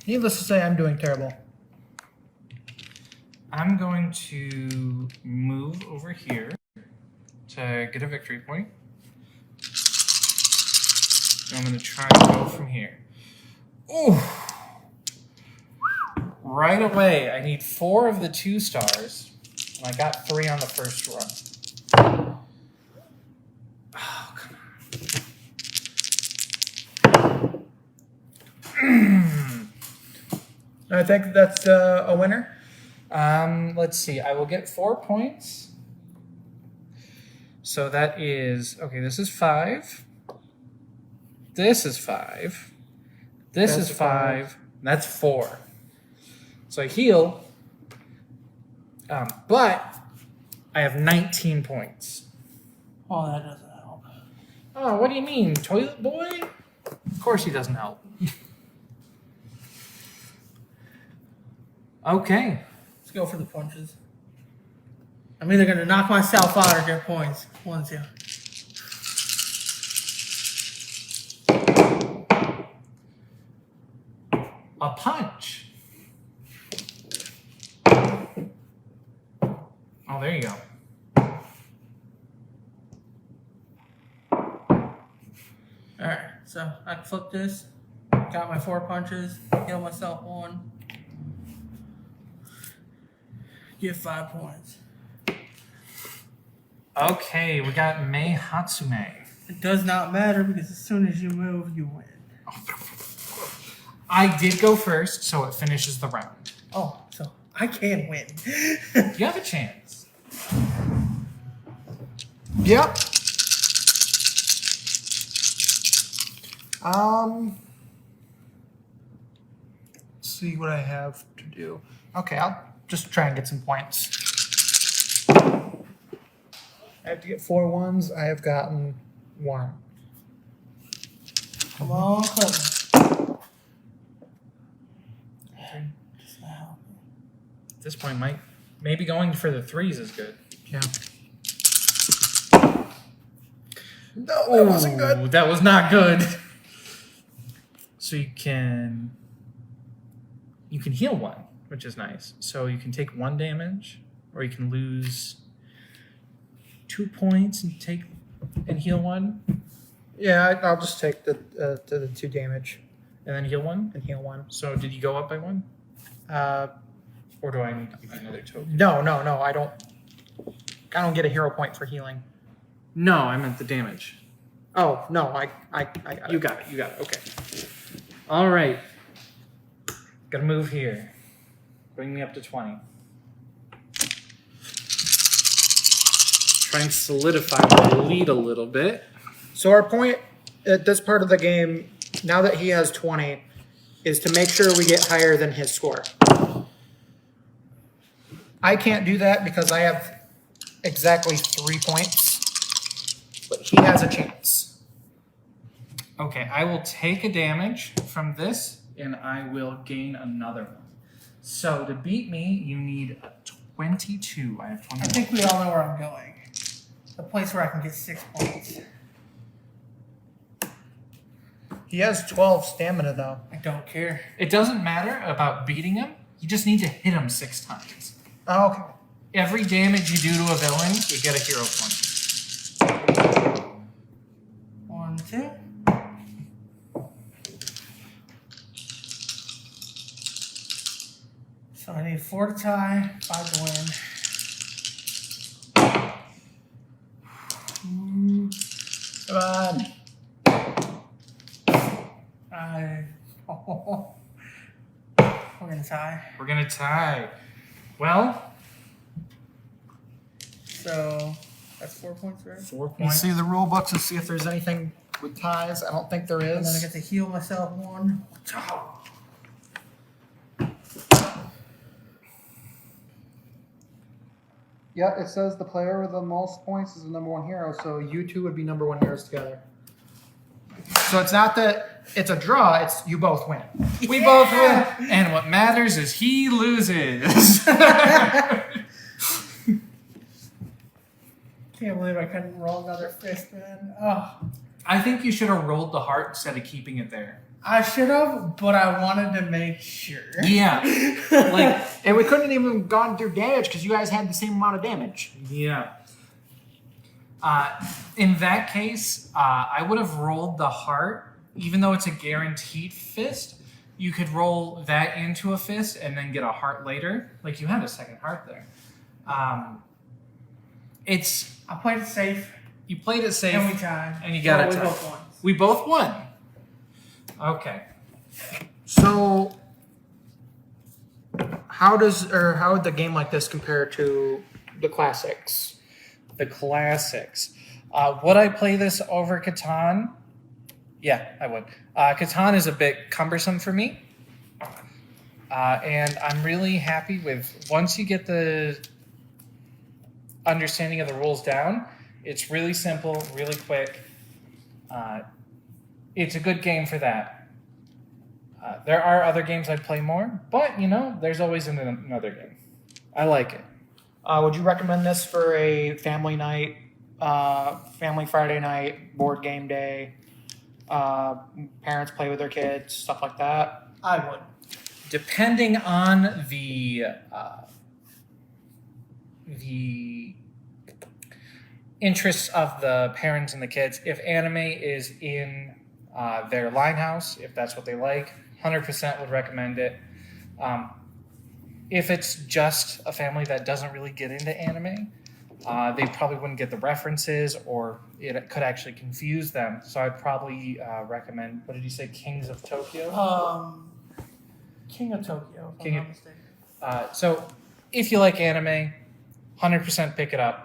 Needless to say, I'm doing terrible. I'm going to move over here to get a victory point. I'm going to try to go from here. Ooh. Right away, I need 4 of the 2 stars, and I got 3 on the first run. Oh, come on. I think that's a winner. Let's see. I will get 4 points. So that is, okay, this is 5. This is 5. This That's is 5. That's 4. So I heal. But I have 19 points. Oh, that doesn't help. Oh, what do you mean? Toilet boy? Of course he doesn't help. Okay. Let's go for the punches. I'm either gonna knock myself out or get points. 1, 2. A punch. Oh, there you go. Alright, so I flipped this. Got my 4 punches. Heal myself 1. Get 5 points. Okay, we got Mei Hatsume. It does not matter because as soon as you move, you win. I did go first, so it finishes the round. Oh, I can win. You have a chance. Yep. Let's see what I have to do. Okay, I'll just try and get some points. I have to get 4 ones. I have gotten 1. Come on, come. At this point, maybe going for the 3s is good. Yeah. No, that wasn't good. Ooh, that was not good. So you can heal 1, which is nice. So you can take 1 damage, or you can lose 2 points and heal 1, Yeah, I'll just take the 2 damage and then heal 1. and heal 1. So did you go up by 1, or do I need to give you another token? No, I don't get a hero point for healing. No, I meant the damage. Oh no, I got You it. got it. You got it. Okay. All right. Gotta move here. Bring me up to 20. Try and solidify my lead a little bit. So our point at this part of the game, now that he has 20, is to make sure we get higher than his score. I can't do that because I have exactly 3 points, but he has a chance. Okay, I will take a damage from this, and I will gain another one. So to beat me, you need a 22. I have I 21. think we all know where I'm going. The place where I can get 6 points. He has 12 stamina though. I don't care. It doesn't matter about beating him. You just need to hit him 6 times. Oh, okay. Every damage you do to a villain, you get a hero point. 1, 2. So I need 4 to tie, 5 to win. Come on. We're gonna tie. We're gonna tie. Well, So that's 4 points, right? 4 You points. see the rule books and see if there's anything with ties. I don't think there And then I is. get to heal myself 1. Yeah, it says the player with the most points is the number 1 hero, so you two would be number 1 heroes together. So it's not that it's a draw, it's you both win. We both win. And what matters is he loses. Can't believe I couldn't roll another fist, man. Oh, I think you should have rolled the heart instead of keeping it there. I should have, but I wanted to make sure. Yeah. Like, And we couldn't even gone through damage because you guys had the same amount of damage. yeah. In that case, I would have rolled the heart, even though it's a guaranteed fist. You could roll that into a fist and then get a heart later. Like, you had a second heart there. I played it safe, You played it safe. and we tied. and you got Well, it we tied. both won. We both won. Okay. So how would the game like this compare to the classics? The classics. Would I play this over Catan? Yeah, I would. Catan is a bit cumbersome for me. And I'm really happy with, once you get the understanding of the rules down, it's really simple, really quick. It's a good game for that. There are other games I'd play more, but there's always another game. I like it. Would you recommend this for a family night, family Friday night, board game day, parents play with their kids, stuff like that? I would. Depending on the interests of the parents and the kids, if anime is in their line house, if that's what they like, 100% would recommend it. If it's just a family that doesn't really get into anime, they probably wouldn't get the references, or it could actually confuse them. So I'd probably recommend, what did you say, Kings of Tokyo? King of Tokyo, if King I'm of- not mistaken. So if you like anime, 100% pick it up.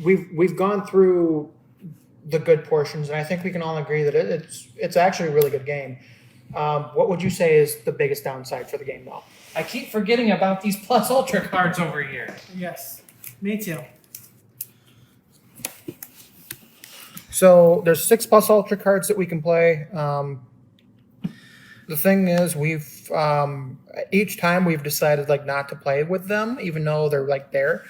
We've gone through the good portions, and I think we can all agree that it's actually a really good game. What would you say is the biggest downside for the game, though? I keep forgetting about these Plus Ultra cards over here. Yes, me too. So there's 6 Plus Ultra cards that we can play. The thing is, we've each time we've decided like not to play with them, even though they're like there.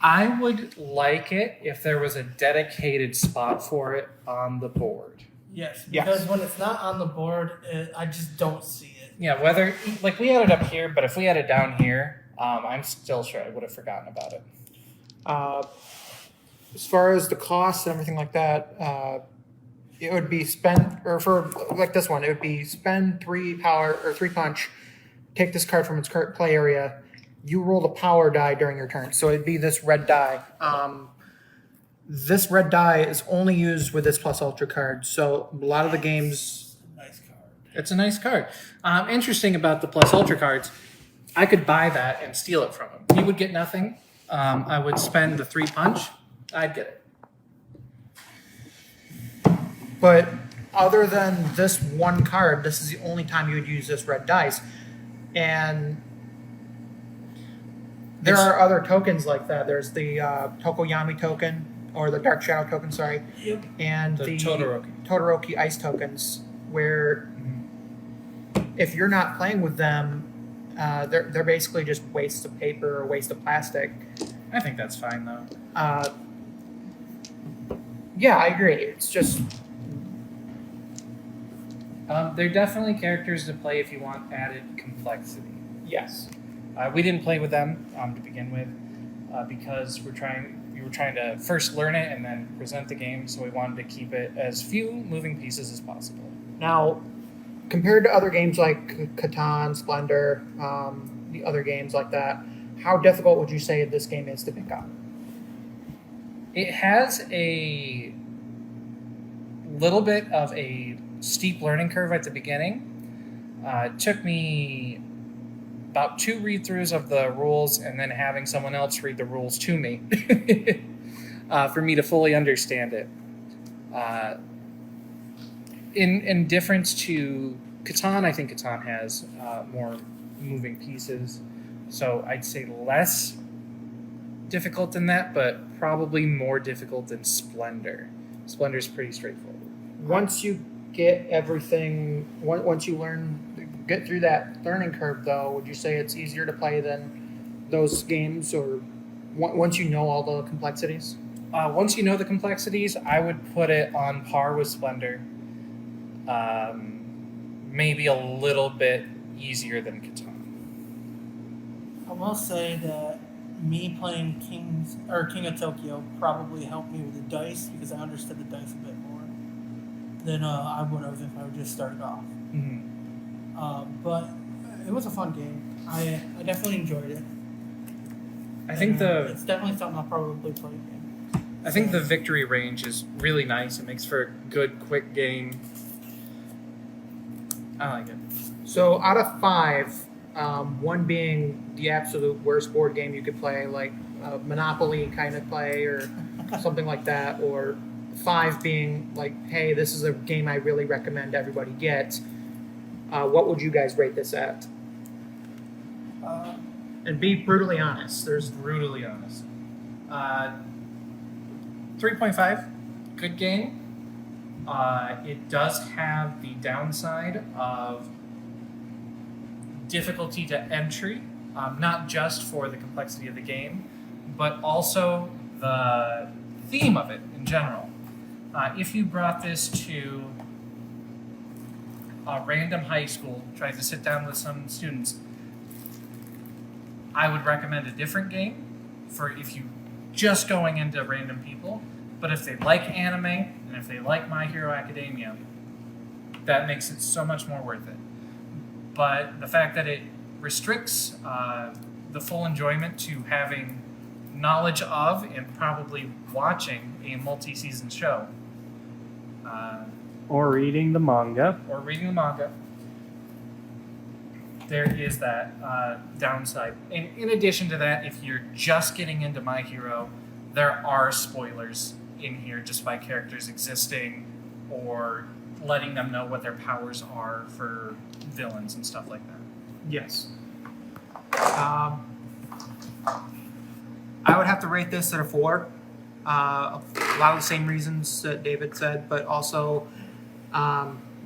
I would like it if there was a dedicated spot for it on the board. Yes, Yes. because when it's not on the board, I just don't see it. Yeah, whether like we had it up here, but if we had it down here, I'm still sure I would have forgotten about it. As far as the cost and everything like that, it would be spend, or for like this one, it would be spend 3 power or 3 punch, take this card from its current play area. You roll the power die during your turn, so it'd be this red die. This red die is only used with this Plus Ultra card, so a lot of the games. Nice card. It's a nice card. Interesting about the Plus Ultra cards, I could buy that and steal it from him. He would get nothing. I would spend the 3 punch. I'd get it. But other than this one card, this is the only time you would use this red dice. And there are other tokens like that. There's the Tokoyami token, or the Dark Shadow token, sorry. Yep. And The the Todoroki. Ice tokens, where if you're not playing with them, they're basically just wastes of paper or waste of plastic. I think that's fine though. Yeah, I agree. It's just They're definitely characters to play if you want added complexity. yes. We didn't play with them to begin with because we were trying to first learn it and then present the game, so we wanted to keep it as few moving pieces as possible. Now, compared to other games like Catan, Splendor, the other games like that, how difficult would you say this game is to pick up? It has a little bit of a steep learning curve at the beginning. It took me about 2 read-throughs of the rules and then having someone else read the rules to me for me to fully understand it. In difference to Catan, I think Catan has more moving pieces, so I'd say less difficult than that, but probably more difficult than Splendor. Splendor's pretty straightforward. Once you get everything, once you get through that learning curve, though, would you say it's easier to play than those games, or once you know all the complexities? Once you know the complexities, I would put it on par with Splendor. Maybe a little bit easier than Catan. I will say that me playing King of Tokyo probably helped me with the dice because I understood the dice a bit more than I would have if I would just started off. Mm-hmm. But it was a fun game. I definitely enjoyed it. I think it's definitely something I'll probably play again. I think the victory range is really nice. It makes for a good, quick game. I like it. So out of 5, 1 being the absolute worst board game you could play, like Monopoly kind of play or something like that, or 5 being like, hey, this is a game I really recommend everybody get. What would you guys rate this at? And be brutally honest. There's Brutally honest. 3.5. Good game. It does have the downside of difficulty to entry, not just for the complexity of the game, but also the theme of it in general. If you brought this to a random high school, tried to sit down with some students, I would recommend a different game for if you just going into random people. But if they like anime and if they like My Hero Academia, that makes it so much more worth it. But the fact that it restricts the full enjoyment to having knowledge of and probably watching a multi-season show Or reading the manga. or reading the manga, there is that downside. And in addition to that, if you're just getting into My Hero, there are spoilers in here just by characters existing or letting them know what their powers are for villains and stuff like that. Yes. I would have to rate this at a 4. A lot of the same reasons that David said, but also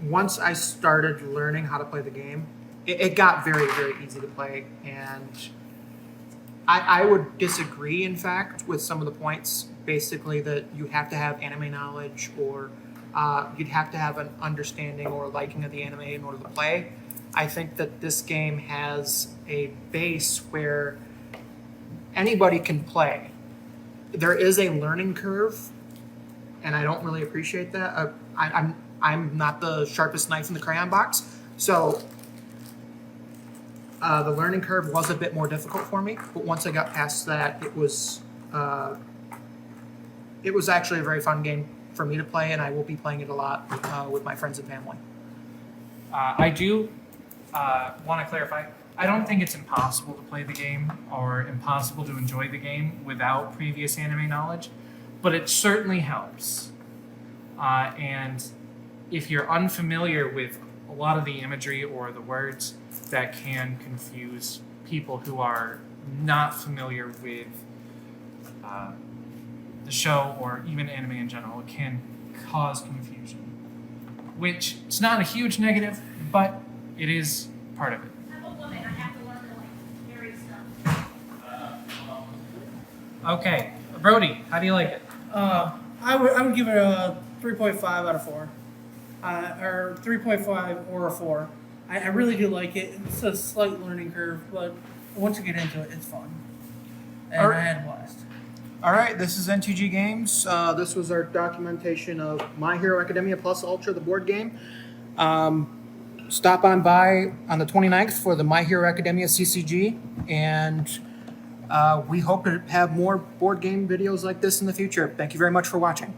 once I started learning how to play the game, it got very, very easy to play. And I would disagree, in fact, with some of the points, basically that you have to have anime knowledge or you'd have to have an understanding or liking of the anime in order to play. I think that this game has a base where anybody can play. There is a learning curve, and I don't really appreciate that. I'm not the sharpest knife in the crayon box, so the learning curve was a bit more difficult for me. But once I got past that, it was actually a very fun game for me to play, and I will be playing it a lot with my friends and family. I do want to clarify. I don't think it's impossible to play the game or impossible to enjoy the game without previous anime knowledge, but it certainly helps. And if you're unfamiliar with a lot of the imagery or the words, that can confuse people who are not familiar with the show or even anime in general. It can cause confusion, which it's not a huge negative, but it is part of it. I'm a woman. I have to learn to like carry stuff. Okay, Brody, how do you like it? I would give it a 3.5 out of 4, or 3.5 or a 4. I really do like it. It's a slight learning curve, but once you get into it, it's fun. And Alright. I had a blast. All right, this is N2G Games. This was our documentation of My Hero Academia Plus Ultra, the board game. Stop on by on the 29th for the My Hero Academia CCG, and we hope to have more board game videos like this in the future. Thank you very much for watching.